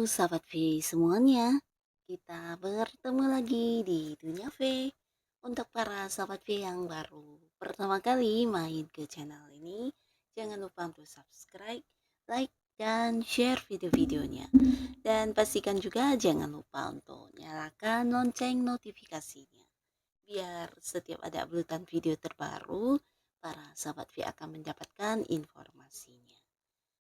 sahabat V semuanya, kita bertemu lagi di Dunia V. Untuk para sahabat V yang baru pertama kali main ke channel ini, jangan lupa untuk subscribe, like, dan share video-videonya. Dan pastikan juga jangan lupa untuk nyalakan lonceng notifikasinya. Biar setiap ada uploadan video terbaru, para sahabat V akan mendapatkan informasinya.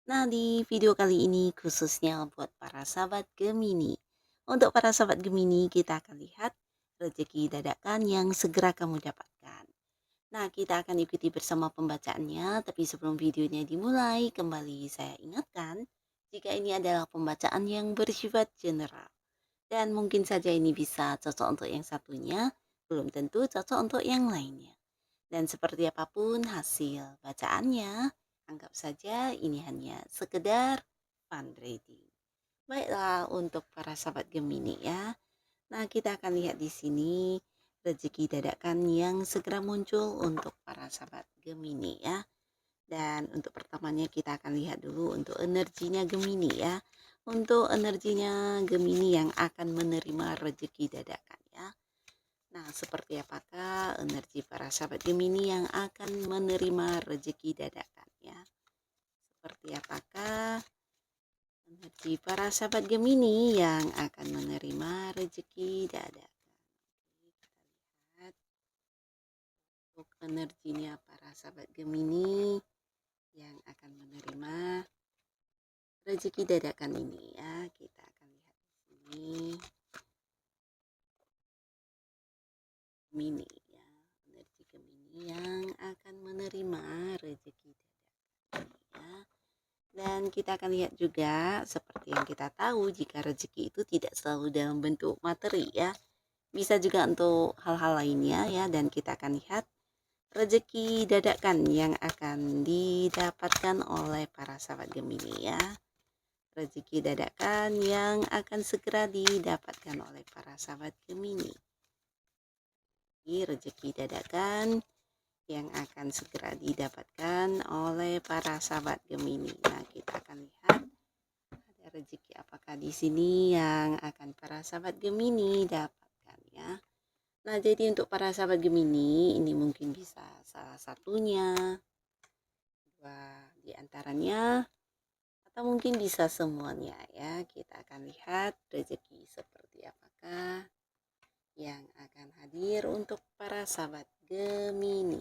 Nah, di video kali ini khususnya buat para sahabat Gemini. Untuk para sahabat Gemini, kita akan lihat rezeki dadakan yang segera kamu dapatkan. Nah, kita akan ikuti bersama pembacaannya, tapi sebelum videonya dimulai, kembali saya ingatkan, jika ini adalah pembacaan yang bersifat general. Dan mungkin saja ini bisa cocok untuk yang satunya, belum tentu cocok untuk yang lainnya. Dan seperti apapun hasil bacaannya, anggap saja ini hanya sekedar fun reading. Baiklah untuk para sahabat Gemini ya. Nah, kita akan lihat di sini rezeki dadakan yang segera muncul untuk para sahabat Gemini ya. Dan untuk pertamanya kita akan lihat dulu untuk energinya Gemini ya. Untuk energinya Gemini yang akan menerima rezeki dadakan ya. Nah, seperti apakah energi para sahabat Gemini yang akan menerima rezeki dadakan ya? Seperti apakah energi para sahabat Gemini yang akan menerima rezeki dadakan? Kita lihat untuk energinya para sahabat Gemini yang akan menerima rezeki dadakan ini ya. Kita akan lihat di sini Gemini ya, energi Gemini yang akan menerima rezeki dadakan ya. Dan kita akan lihat juga seperti yang kita tahu jika rezeki itu tidak selalu dalam bentuk materi ya. Bisa juga untuk hal-hal lainnya ya, dan kita akan lihat rezeki dadakan yang akan didapatkan oleh para sahabat Gemini ya. Rezeki dadakan yang akan segera didapatkan oleh para sahabat Gemini. Rezeki dadakan yang akan segera didapatkan oleh para sahabat Gemini. Nah, kita akan lihat ada rezeki apakah di sini yang akan para sahabat Gemini dapatkan ya. Nah, jadi untuk para sahabat Gemini ini mungkin bisa salah satunya, dua di antaranya, atau mungkin bisa semuanya ya. Kita akan lihat rezeki seperti apakah yang akan hadir untuk para sahabat Gemini.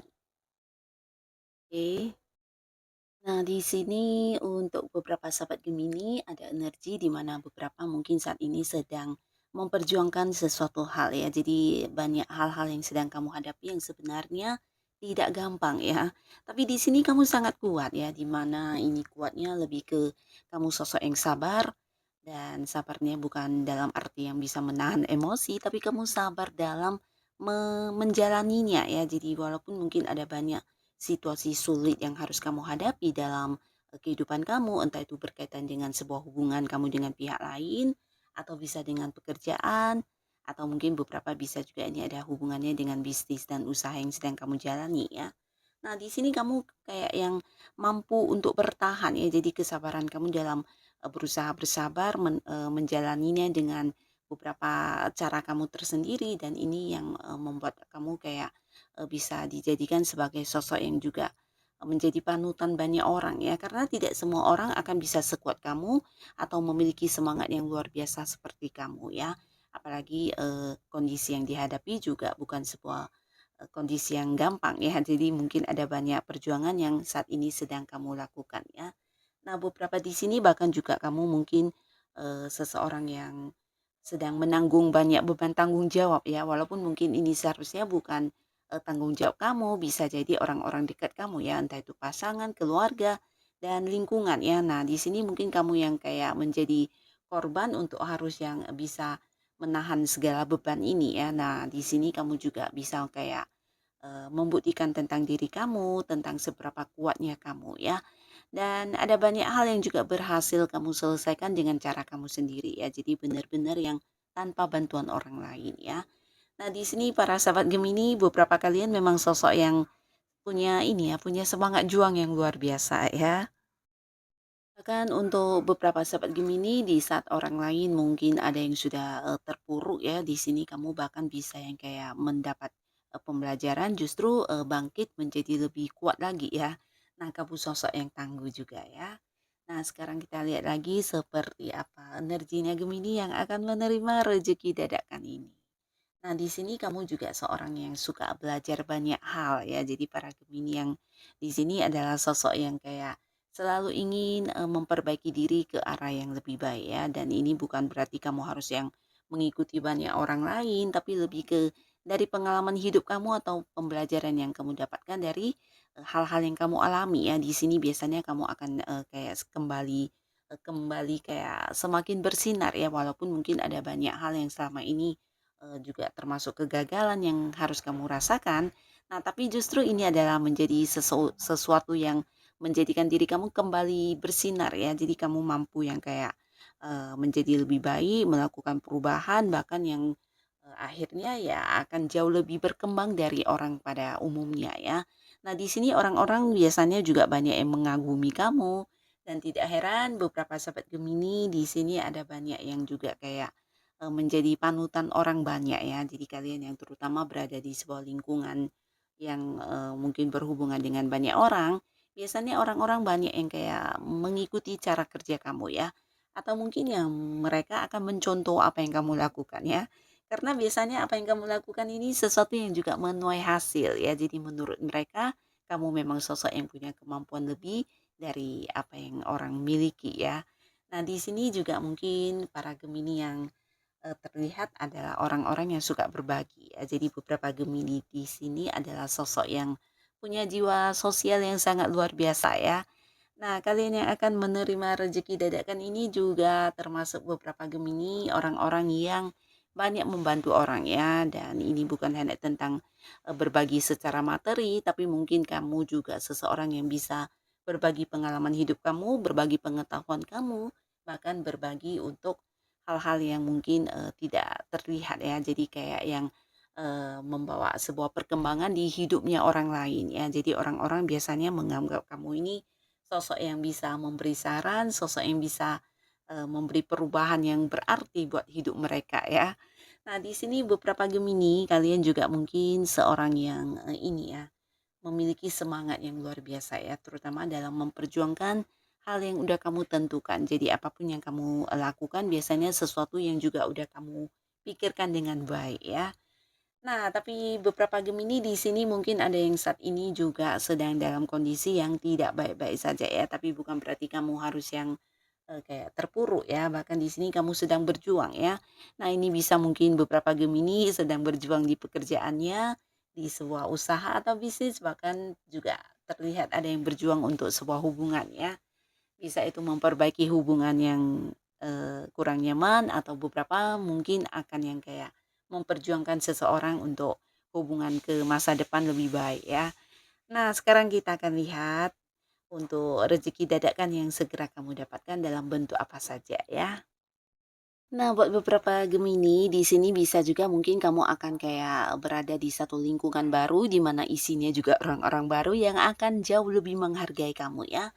Oke. Nah, di sini untuk beberapa sahabat Gemini ada energi di mana beberapa mungkin saat ini sedang memperjuangkan sesuatu hal ya. Jadi banyak hal-hal yang sedang kamu hadapi yang sebenarnya tidak gampang ya. Tapi di sini kamu sangat kuat ya, di mana ini kuatnya lebih ke kamu sosok yang sabar, dan sabarnya bukan dalam arti yang bisa menahan emosi, tapi kamu sabar dalam menjalaninya ya. Jadi walaupun mungkin ada banyak situasi sulit yang harus kamu hadapi dalam kehidupan kamu, entah itu berkaitan dengan sebuah hubungan kamu dengan pihak lain, atau bisa dengan pekerjaan, atau mungkin beberapa bisa juga ini ada hubungannya dengan bisnis dan usaha yang sedang kamu jalani ya. Nah, di sini kamu kayak yang mampu untuk bertahan ya. Jadi kesabaran kamu dalam berusaha bersabar menjalaninya dengan beberapa cara kamu tersendiri, dan ini yang membuat kamu kayak bisa dijadikan sebagai sosok yang juga menjadi panutan banyak orang ya, karena tidak semua orang akan bisa sekuat kamu atau memiliki semangat yang luar biasa seperti kamu ya. Apalagi kondisi yang dihadapi juga bukan sebuah kondisi yang gampang ya. Jadi mungkin ada banyak perjuangan yang saat ini sedang kamu lakukan ya. Nah, beberapa di sini bahkan juga kamu mungkin seseorang yang sedang menanggung banyak beban tanggung jawab ya, walaupun mungkin ini seharusnya bukan tanggung jawab kamu, bisa jadi orang-orang dekat kamu ya, entah itu pasangan, keluarga, dan lingkungan ya. Nah, di sini mungkin kamu yang kayak menjadi korban untuk harus yang bisa menahan segala beban ini ya. Nah, di sini kamu juga bisa kayak membuktikan tentang diri kamu, tentang seberapa kuatnya kamu ya. Dan ada banyak hal yang juga berhasil kamu selesaikan dengan cara kamu sendiri ya. Jadi benar-benar yang tanpa bantuan orang lain ya. Nah, di sini para sahabat Gemini, beberapa kalian memang sosok yang punya ini ya, punya semangat juang yang luar biasa ya. Bahkan untuk beberapa sahabat Gemini, di saat orang lain mungkin ada yang sudah, terpuruk ya, di sini kamu bahkan bisa yang kayak mendapat, pembelajaran justru, bangkit menjadi lebih kuat lagi ya. Nah, kamu sosok yang tangguh juga ya. Nah, sekarang kita lihat lagi seperti apa energinya Gemini yang akan menerima rezeki dadakan ini. Nah, di sini kamu juga seorang yang suka belajar banyak hal ya. Jadi para Gemini yang di sini adalah sosok yang kayak selalu ingin memperbaiki diri ke arah yang lebih baik ya. Dan ini bukan berarti kamu harus yang mengikuti banyak orang lain, tapi lebih ke dari pengalaman hidup kamu atau pembelajaran yang kamu dapatkan dari hal-hal yang kamu alami ya. Di sini biasanya kamu akan kayak kembali kayak semakin bersinar ya, walaupun mungkin ada banyak hal yang selama ini juga termasuk kegagalan yang harus kamu rasakan. Nah, tapi justru ini adalah menjadi sesuatu yang menjadikan diri kamu kembali bersinar ya. Jadi kamu mampu yang kayak, menjadi lebih baik, melakukan perubahan, bahkan yang, akhirnya ya akan jauh lebih berkembang dari orang pada umumnya ya. Nah, di sini orang-orang biasanya juga banyak yang mengagumi kamu dan tidak heran beberapa sahabat Gemini di sini ada banyak yang juga kayak menjadi panutan orang banyak ya. Jadi kalian yang terutama berada di sebuah lingkungan yang, mungkin berhubungan dengan banyak orang, biasanya orang-orang banyak yang kayak mengikuti cara kerja kamu ya, atau mungkin yang mereka akan mencontoh apa yang kamu lakukan ya. Karena biasanya apa yang kamu lakukan ini sesuatu yang juga menuai hasil ya. Jadi menurut mereka kamu memang sosok yang punya kemampuan lebih dari apa yang orang miliki ya. Nah, di sini juga mungkin para Gemini yang terlihat adalah orang-orang yang suka berbagi ya. Jadi beberapa Gemini di sini adalah sosok yang punya jiwa sosial yang sangat luar biasa ya. Nah, kalian yang akan menerima rezeki dadakan ini juga termasuk beberapa Gemini, orang-orang yang banyak membantu orang ya. Dan ini bukan hanya tentang berbagi secara materi, tapi mungkin kamu juga seseorang yang bisa berbagi pengalaman hidup kamu, berbagi pengetahuan kamu, bahkan berbagi untuk hal-hal yang mungkin tidak terlihat ya. Jadi kayak yang membawa sebuah perkembangan di hidupnya orang lain ya. Jadi orang-orang biasanya menganggap kamu ini sosok yang bisa memberi saran, sosok yang bisa, memberi perubahan yang berarti buat hidup mereka ya. Nah, di sini beberapa Gemini, kalian juga mungkin seorang yang, ini ya, memiliki semangat yang luar biasa ya, terutama dalam memperjuangkan hal yang udah kamu tentukan. Jadi apapun yang kamu lakukan biasanya sesuatu yang juga udah kamu pikirkan dengan baik ya. Nah, tapi beberapa Gemini di sini mungkin ada yang saat ini juga sedang dalam kondisi yang tidak baik-baik saja ya, tapi bukan berarti kamu harus yang kayak terpuruk ya, bahkan di sini kamu sedang berjuang ya. Nah, ini bisa mungkin beberapa Gemini sedang berjuang di pekerjaannya, di sebuah usaha atau bisnis, bahkan juga terlihat ada yang berjuang untuk sebuah hubungan ya. Bisa itu memperbaiki hubungan yang, kurang nyaman atau beberapa mungkin akan yang kayak memperjuangkan seseorang untuk hubungan ke masa depan lebih baik ya. Nah, sekarang kita akan lihat untuk rezeki dadakan yang segera kamu dapatkan dalam bentuk apa saja ya. Nah, buat beberapa Gemini, di sini bisa juga mungkin kamu akan kayak berada di satu lingkungan baru, di mana isinya juga orang-orang baru yang akan jauh lebih menghargai kamu ya.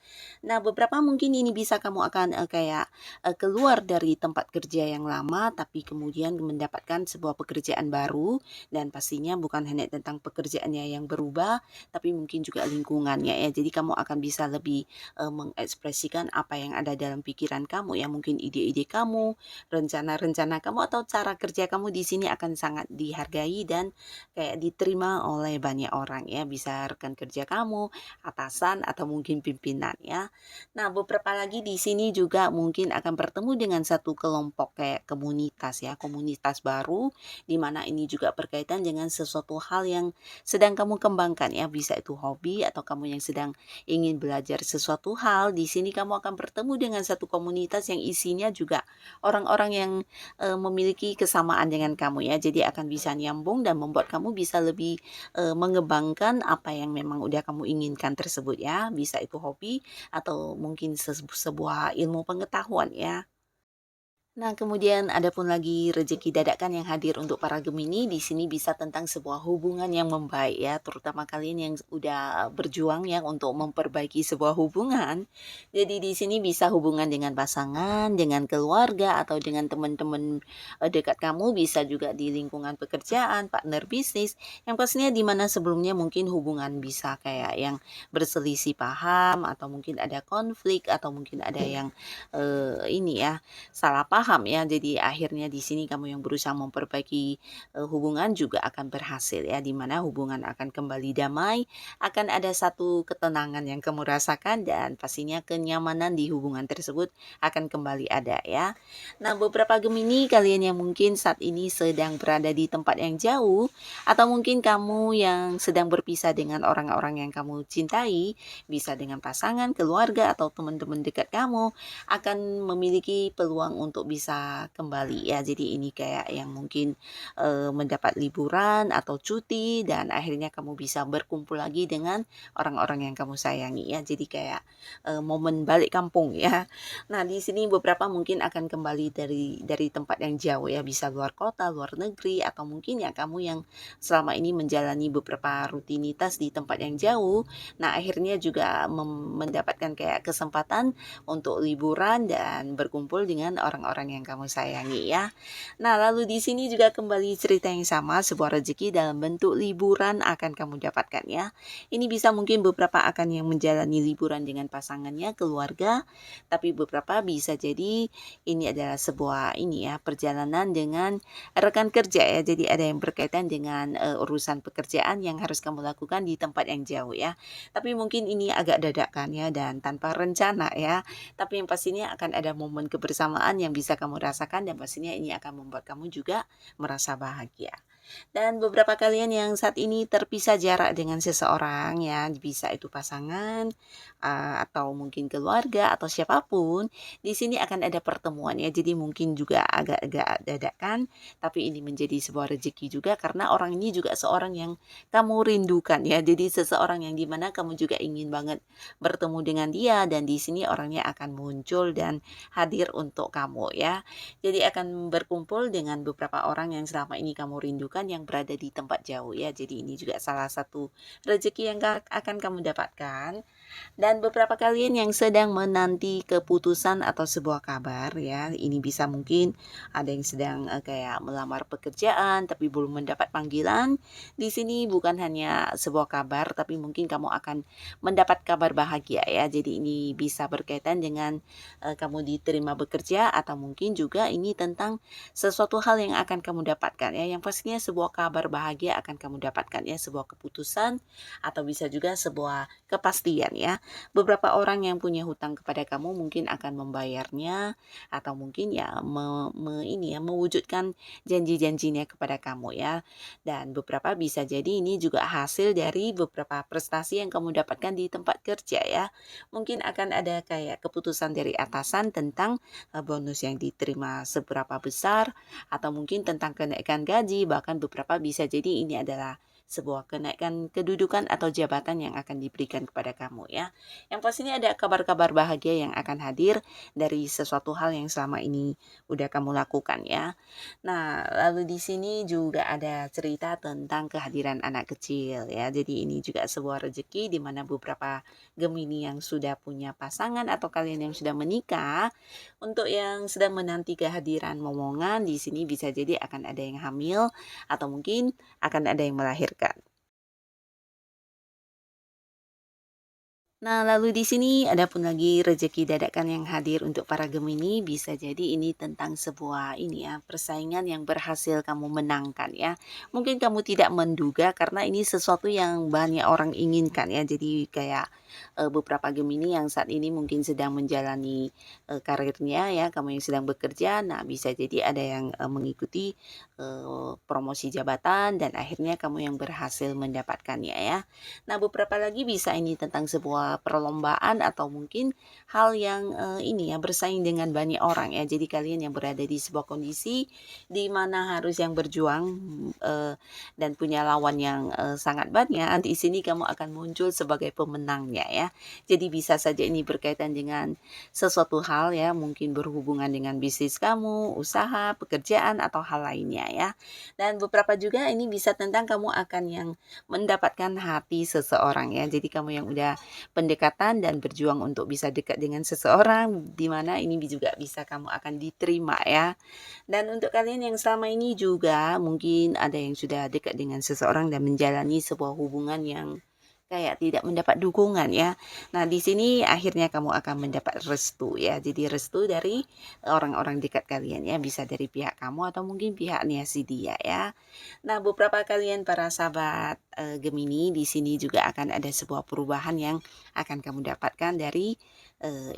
Nah, beberapa mungkin ini bisa kamu akan kayak keluar dari tempat kerja yang lama, tapi kemudian mendapatkan sebuah pekerjaan baru, dan pastinya bukan hanya tentang pekerjaannya yang berubah, tapi mungkin juga lingkungannya ya. Jadi kamu akan bisa lebih mengekspresikan apa yang ada dalam pikiran kamu ya, mungkin ide-ide kamu, rencana-rencana kamu atau cara kerja kamu di sini akan sangat dihargai dan kayak diterima oleh banyak orang ya, bisa rekan kerja kamu, atasan atau mungkin pimpinan ya. Nah, beberapa lagi di sini juga mungkin akan bertemu dengan satu kelompok kayak komunitas ya, komunitas baru di mana ini juga berkaitan dengan sesuatu hal yang sedang kamu kembangkan ya, bisa itu hobi atau kamu yang sedang ingin belajar sesuatu hal. Di sini kamu akan bertemu dengan satu komunitas yang isinya juga orang-orang yang, memiliki kesamaan dengan kamu ya. Jadi akan bisa nyambung dan membuat kamu bisa lebih, mengembangkan apa yang memang udah kamu inginkan tersebut ya. Bisa itu hobi atau mungkin sebuah ilmu pengetahuan ya. Nah, kemudian ada pun lagi rezeki dadakan yang hadir untuk para Gemini. Di sini bisa tentang sebuah hubungan yang membaik ya, terutama kalian yang udah berjuang ya untuk memperbaiki sebuah hubungan. Jadi di sini bisa hubungan dengan pasangan, dengan keluarga atau dengan teman-teman dekat kamu, bisa juga di lingkungan pekerjaan, partner bisnis. Yang pastinya di mana sebelumnya mungkin hubungan bisa kayak yang berselisih paham atau mungkin ada konflik atau mungkin ada yang ini ya salah paham ya. Jadi akhirnya di sini kamu yang berusaha memperbaiki hubungan juga akan berhasil ya, di mana hubungan akan kembali damai, akan ada satu ketenangan yang kamu rasakan dan pastinya kenyamanan di hubungan tersebut akan kembali ada ya. Nah, beberapa Gemini kalian yang mungkin saat ini sedang berada di tempat yang jauh atau mungkin kamu yang sedang berpisah dengan orang-orang yang kamu cintai, bisa dengan pasangan, keluarga atau teman-teman dekat kamu, akan memiliki peluang untuk bisa kembali ya. Jadi ini kayak yang mungkin mendapat liburan atau cuti dan akhirnya kamu bisa berkumpul lagi dengan orang-orang yang kamu sayangi ya. Jadi kayak momen balik kampung ya. Nah, di sini beberapa mungkin akan kembali dari tempat yang jauh ya, bisa luar kota, luar negeri atau mungkin ya kamu yang selama ini menjalani beberapa rutinitas di tempat yang jauh. Nah, akhirnya juga mendapatkan kayak kesempatan untuk liburan dan berkumpul dengan orang-orang yang kamu sayangi ya. Nah, lalu di sini juga kembali cerita yang sama, sebuah rezeki dalam bentuk liburan akan kamu dapatkan ya. Ini bisa mungkin beberapa akan yang menjalani liburan dengan pasangannya, keluarga, tapi beberapa bisa jadi ini adalah sebuah ini ya, perjalanan dengan rekan kerja ya. Jadi ada yang berkaitan dengan urusan pekerjaan yang harus kamu lakukan di tempat yang jauh ya. Tapi mungkin ini agak dadakan ya dan tanpa rencana ya. Tapi yang pastinya akan ada momen kebersamaan yang bisa kamu rasakan dan pastinya ini akan membuat kamu juga merasa bahagia. Dan beberapa kalian yang saat ini terpisah jarak dengan seseorang ya, bisa itu pasangan atau mungkin keluarga atau siapapun, di sini akan ada pertemuan ya. Jadi mungkin juga agak-agak dadakan, tapi ini menjadi sebuah rezeki juga karena orang ini juga seorang yang kamu rindukan ya. Jadi seseorang yang dimana kamu juga ingin banget bertemu dengan dia dan di sini orangnya akan muncul dan hadir untuk kamu ya. Jadi akan berkumpul dengan beberapa orang yang selama ini kamu rindukan yang berada di tempat jauh ya. Jadi ini juga salah satu rezeki yang akan kamu dapatkan. Dan beberapa kalian yang sedang menanti keputusan atau sebuah kabar ya, ini bisa mungkin ada yang sedang kayak melamar pekerjaan tapi belum mendapat panggilan. Di sini bukan hanya sebuah kabar tapi mungkin kamu akan mendapat kabar bahagia ya. Jadi ini bisa berkaitan dengan kamu diterima bekerja atau mungkin juga ini tentang sesuatu hal yang akan kamu dapatkan ya. Yang pastinya sebuah kabar bahagia akan kamu dapatkan ya, sebuah keputusan atau bisa juga sebuah kepastian ya. Beberapa orang yang punya hutang kepada kamu mungkin akan membayarnya atau mungkin ya ini ya mewujudkan janji-janjinya kepada kamu ya. Dan beberapa bisa jadi ini juga hasil dari beberapa prestasi yang kamu dapatkan di tempat kerja ya. Mungkin akan ada kayak keputusan dari atasan tentang bonus yang diterima seberapa besar atau mungkin tentang kenaikan gaji, bahkan beberapa bisa jadi ini adalah sebuah kenaikan kedudukan atau jabatan yang akan diberikan kepada kamu ya. Yang pastinya ada kabar-kabar bahagia yang akan hadir dari sesuatu hal yang selama ini udah kamu lakukan ya. Nah, lalu di sini juga ada cerita tentang kehadiran anak kecil ya. Jadi ini juga sebuah rezeki di mana beberapa Gemini yang sudah punya pasangan atau kalian yang sudah menikah, untuk yang sedang menanti kehadiran momongan di sini bisa jadi akan ada yang hamil atau mungkin akan ada yang melahirkan. Nah, lalu di sini ada pun lagi rezeki dadakan yang hadir untuk para Gemini, bisa jadi ini tentang sebuah ini ya, persaingan yang berhasil kamu menangkan ya. Mungkin kamu tidak menduga karena ini sesuatu yang banyak orang inginkan ya. Jadi kayak beberapa Gemini yang saat ini mungkin sedang menjalani karirnya ya, kamu yang sedang bekerja, nah bisa jadi ada yang mengikuti promosi jabatan dan akhirnya kamu yang berhasil mendapatkannya ya. Nah, beberapa lagi bisa ini tentang sebuah perlombaan atau mungkin hal yang ini ya, bersaing dengan banyak orang ya. Jadi kalian yang berada di sebuah kondisi di mana harus yang berjuang eh, dan punya lawan yang sangat banyak, di sini kamu akan muncul sebagai pemenangnya ya. Jadi bisa saja ini berkaitan dengan sesuatu hal ya, mungkin berhubungan dengan bisnis kamu, usaha, pekerjaan atau hal lainnya ya. Dan beberapa juga ini bisa tentang kamu akan yang mendapatkan hati seseorang ya. Jadi kamu yang udah pendekatan dan berjuang untuk bisa dekat dengan seseorang, di mana ini juga bisa kamu akan diterima ya. Dan untuk kalian yang selama ini juga mungkin ada yang sudah dekat dengan seseorang dan menjalani sebuah hubungan yang kayak tidak mendapat dukungan ya. Nah, di sini akhirnya kamu akan mendapat restu ya. Jadi restu dari orang-orang dekat kalian ya, bisa dari pihak kamu atau mungkin pihaknya si dia ya. Nah, beberapa kalian para sahabat Gemini, di sini juga akan ada sebuah perubahan yang akan kamu dapatkan dari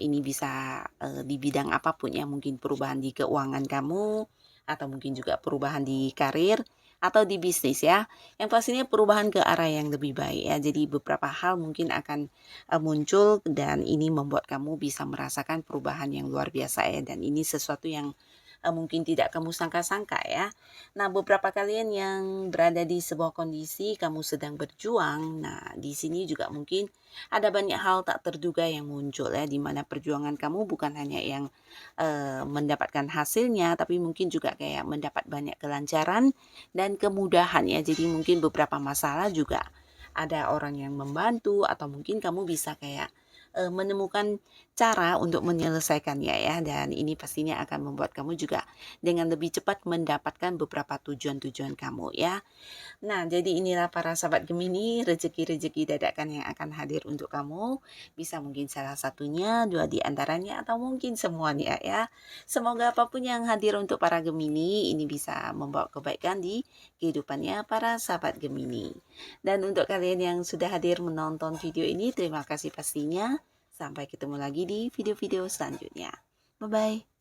ini bisa di bidang apapun ya, mungkin perubahan di keuangan kamu atau mungkin juga perubahan di karir atau di bisnis ya. Yang pastinya perubahan ke arah yang lebih baik ya. Jadi beberapa hal mungkin akan muncul dan ini membuat kamu bisa merasakan perubahan yang luar biasa ya. Dan ini sesuatu yang mungkin tidak kamu sangka-sangka ya. Nah, beberapa kalian yang berada di sebuah kondisi kamu sedang berjuang. Nah, di sini juga mungkin ada banyak hal tak terduga yang muncul ya, di mana perjuangan kamu bukan hanya yang mendapatkan hasilnya, tapi mungkin juga kayak mendapat banyak kelancaran dan kemudahan ya. Jadi mungkin beberapa masalah juga ada orang yang membantu atau mungkin kamu bisa kayak menemukan cara untuk menyelesaikannya ya, dan ini pastinya akan membuat kamu juga dengan lebih cepat mendapatkan beberapa tujuan-tujuan kamu ya. Nah, jadi inilah para sahabat Gemini, rezeki-rezeki dadakan yang akan hadir untuk kamu. Bisa mungkin salah satunya, dua di antaranya, atau mungkin semuanya ya. Semoga apapun yang hadir untuk para Gemini, ini bisa membawa kebaikan di kehidupannya para sahabat Gemini. Dan untuk kalian yang sudah hadir menonton video ini, terima kasih pastinya. Sampai ketemu lagi di video-video selanjutnya. Bye-bye.